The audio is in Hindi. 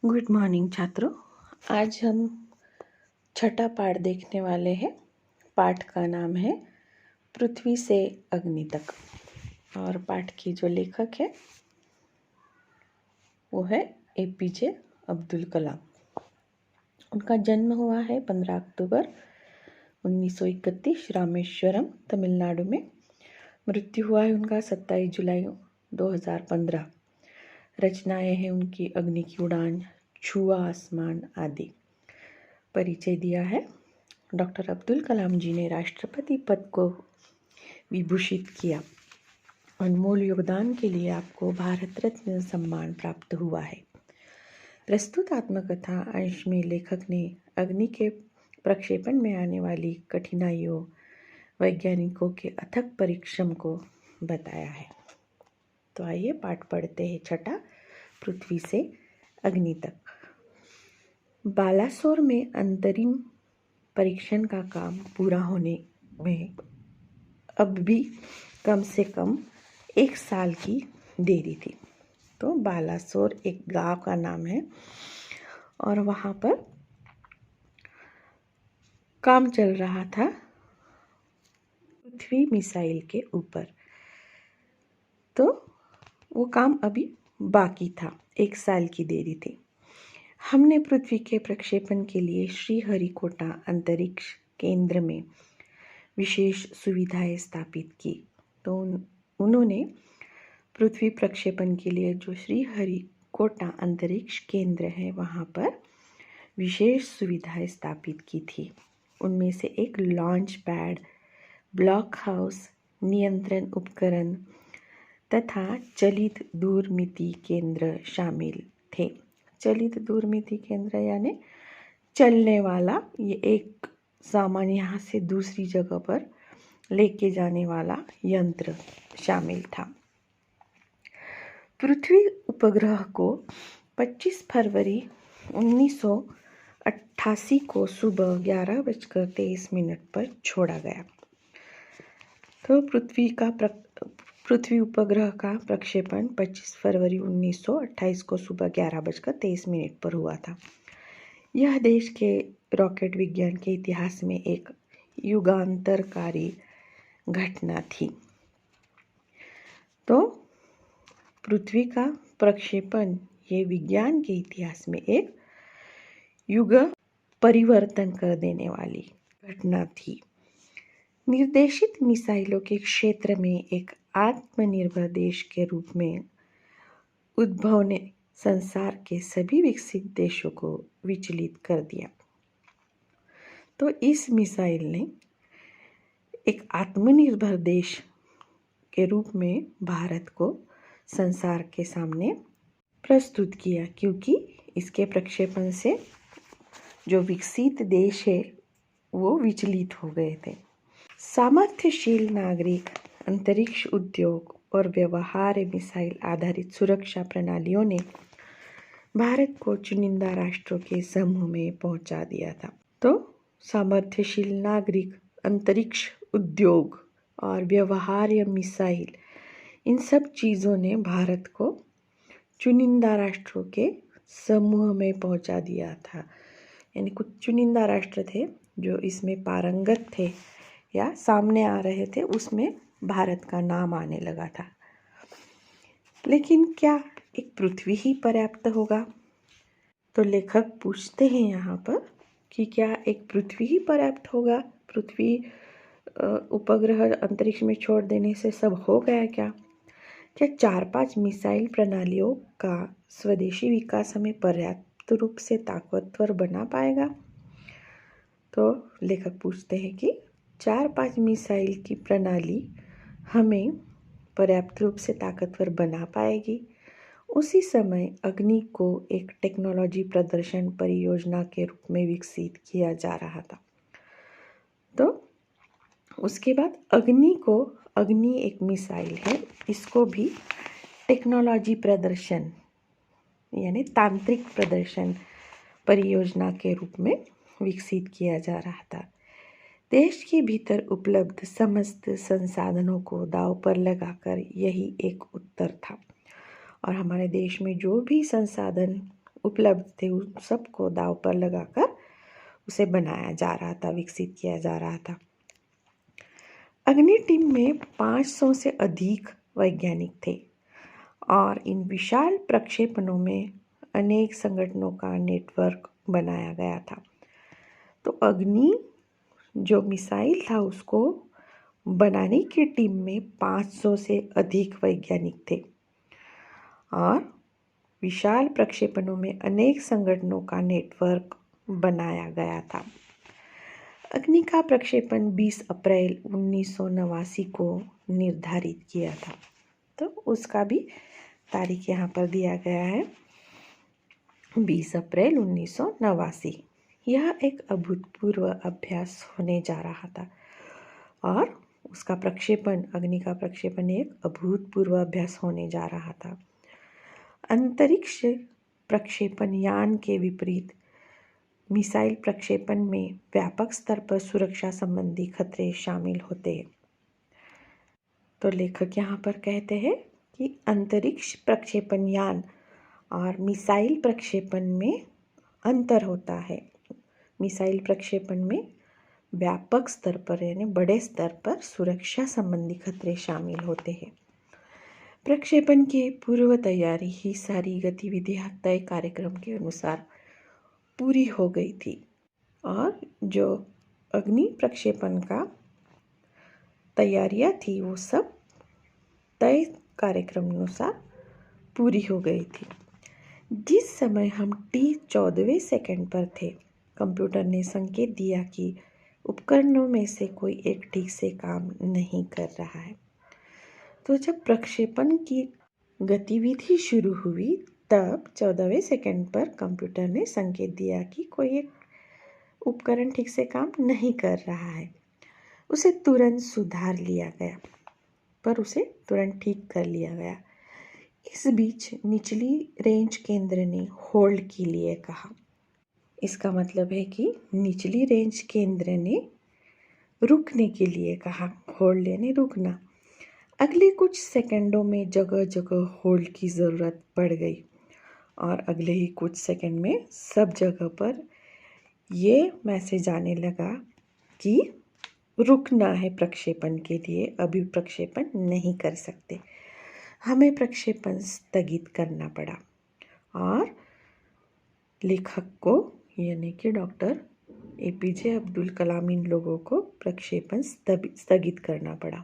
गुड मॉर्निंग छात्रों। आज हम छठा पाठ देखने वाले हैं। पाठ का नाम है पृथ्वी से अग्नि तक और पाठ की जो लेखक है वो है एपीजे अब्दुल कलाम। उनका जन्म हुआ है 15 अक्टूबर 1931 रामेश्वरम तमिलनाडु में। मृत्यु हुआ है उनका 27 जुलाई 2015। रचनाएं हैं उनकी अग्नि की उड़ान, छुआ आसमान आदि। परिचय दिया है। डॉक्टर अब्दुल कलाम जी ने राष्ट्रपति पद को विभूषित किया। अनमोल योगदान के लिए आपको भारत रत्न सम्मान प्राप्त हुआ है। प्रस्तुत आत्मकथा अंश में लेखक ने अग्नि के प्रक्षेपण में आने वाली कठिनाइयों, वैज्ञानिकों के अथक परिश्रम को बताया है। तो आइए पाठ पढ़ते हैं। छठा, पृथ्वी से अग्नि तक। बालासोर में अंतरिम परीक्षण का काम पूरा होने में अब भी कम से कम 1 साल की देरी थी। तो बालासोर एक गांव का नाम है और वहाँ पर काम चल रहा था पृथ्वी मिसाइल के ऊपर। तो वो काम अभी बाकी था, 1 साल की देरी थी। हमने पृथ्वी के प्रक्षेपण के लिए श्रीहरिकोटा अंतरिक्ष केंद्र में विशेष सुविधाएं स्थापित की। तो उन्होंने पृथ्वी प्रक्षेपण के लिए जो श्रीहरिकोटा अंतरिक्ष केंद्र है वहाँ पर विशेष सुविधाएं स्थापित की थी। उनमें से एक लॉन्च पैड, ब्लॉक हाउस, नियंत्रण उपकरण तथा चलित दूरमिति केंद्र शामिल थे। चलित दूरमिति केंद्र यानी चलने वाला, ये एक सामान यहाँ से दूसरी जगह पर लेके जाने वाला यंत्र शामिल था। पृथ्वी उपग्रह को 25 फरवरी 1988 को सुबह 11:23 पर छोड़ा गया। तो पृथ्वी उपग्रह का प्रक्षेपण 25 फरवरी 1928 को सुबह 11:23 पर हुआ था। यह देश के रॉकेट विज्ञान के इतिहास में एक युगांतरकारी घटना थी। तो पृथ्वी का प्रक्षेपण ये विज्ञान के इतिहास में एक युग परिवर्तन कर देने वाली घटना थी। निर्देशित मिसाइलों के क्षेत्र में एक आत्मनिर्भर देश के रूप में उद्भव ने संसार के सभी विकसित देशों को विचलित कर दिया। तो इस मिसाइल ने एक आत्मनिर्भर देश के रूप में भारत को संसार के सामने प्रस्तुत किया, क्योंकि इसके प्रक्षेपण से जो विकसित देश है वो विचलित हो गए थे। सामर्थ्यशील नागरिक, अंतरिक्ष उद्योग और व्यवहार्य मिसाइल आधारित सुरक्षा प्रणालियों ने भारत को चुनिंदा राष्ट्रों के समूह में पहुंचा दिया था। तो सामर्थ्यशील नागरिक, अंतरिक्ष उद्योग और व्यवहार्य मिसाइल, इन सब चीज़ों ने भारत को चुनिंदा राष्ट्रों के समूह में पहुंचा दिया था। यानी कुछ चुनिंदा राष्ट्र थे जो इसमें पारंगत थे या सामने आ रहे थे, उसमें भारत का नाम आने लगा था। लेकिन क्या एक पृथ्वी ही पर्याप्त होगा? तो लेखक पूछते हैं यहाँ पर कि क्या एक पृथ्वी ही पर्याप्त होगा? पृथ्वी उपग्रह अंतरिक्ष में छोड़ देने से सब हो गया क्या? क्या 4-5 मिसाइल प्रणालियों का स्वदेशी विकास हमें पर्याप्त रूप से ताकतवर बना पाएगा? तो लेखक पूछते हैं कि 4-5 मिसाइल की प्रणाली हमें पर्याप्त रूप से ताकतवर बना पाएगी। उसी समय अग्नि को एक टेक्नोलॉजी प्रदर्शन परियोजना के रूप में विकसित किया जा रहा था। तो उसके बाद अग्नि एक मिसाइल है, इसको भी टेक्नोलॉजी प्रदर्शन यानी तांत्रिक प्रदर्शन परियोजना के रूप में विकसित किया जा रहा था। देश के भीतर उपलब्ध समस्त संसाधनों को दांव पर लगाकर यही एक उत्तर था। और हमारे देश में जो भी संसाधन उपलब्ध थे उन सबको दांव पर लगाकर उसे बनाया जा रहा था, विकसित किया जा रहा था। अग्नि टीम में 500 से अधिक वैज्ञानिक थे और इन विशाल प्रक्षेपणों में अनेक संगठनों का नेटवर्क बनाया गया था। तो अग्नि जो मिसाइल था उसको बनाने की टीम में 500 से अधिक वैज्ञानिक थे और विशाल प्रक्षेपणों में अनेक संगठनों का नेटवर्क बनाया गया था। अग्नि का प्रक्षेपण 20 अप्रैल 1989 को निर्धारित किया था। तो उसका भी तारीख यहाँ पर दिया गया है, 20 अप्रैल 1989। यह एक अभूतपूर्व अभ्यास होने जा रहा था और उसका प्रक्षेपण, अग्नि का प्रक्षेपण एक अभूतपूर्व अभ्यास होने जा रहा था। अंतरिक्ष प्रक्षेपण यान के विपरीत मिसाइल प्रक्षेपण में व्यापक स्तर पर सुरक्षा संबंधी खतरे शामिल होते हैं। तो लेखक यहाँ पर कहते हैं कि अंतरिक्ष प्रक्षेपण यान और मिसाइल प्रक्षेपण में अंतर होता है। मिसाइल प्रक्षेपण में व्यापक स्तर पर यानी बड़े स्तर पर सुरक्षा संबंधी खतरे शामिल होते हैं। प्रक्षेपण की पूर्व तैयारी ही सारी गतिविधियां तय कार्यक्रम के अनुसार पूरी हो गई थी और जो अग्नि प्रक्षेपण का तैयारियां थी वो सब तय कार्यक्रम अनुसार पूरी हो गई थी। जिस समय हम T14वें सेकंड पर थे, कंप्यूटर ने संकेत दिया कि उपकरणों में से कोई एक ठीक से काम नहीं कर रहा है। तो जब प्रक्षेपण की गतिविधि शुरू हुई तब 14वें सेकंड पर कंप्यूटर ने संकेत दिया कि कोई एक उपकरण ठीक से काम नहीं कर रहा है। उसे तुरंत सुधार लिया गया, पर उसे तुरंत ठीक कर लिया गया। इस बीच निचली रेंज केंद्र ने होल्ड के लिए कहा। इसका मतलब है कि निचली रेंज केंद्र ने रुकने के लिए कहा। होल्ड यानी रुकना। अगले कुछ सेकंडों में जगह जगह होल्ड की ज़रूरत पड़ गई और अगले ही कुछ सेकंड में सब जगह पर ये मैसेज आने लगा कि रुकना है प्रक्षेपण के लिए, अभी प्रक्षेपण नहीं कर सकते। हमें प्रक्षेपण स्थगित करना पड़ा और लेखक को यानी कि डॉक्टर APJ अब्दुल कलाम इन लोगों को प्रक्षेपण स्थगित करना पड़ा।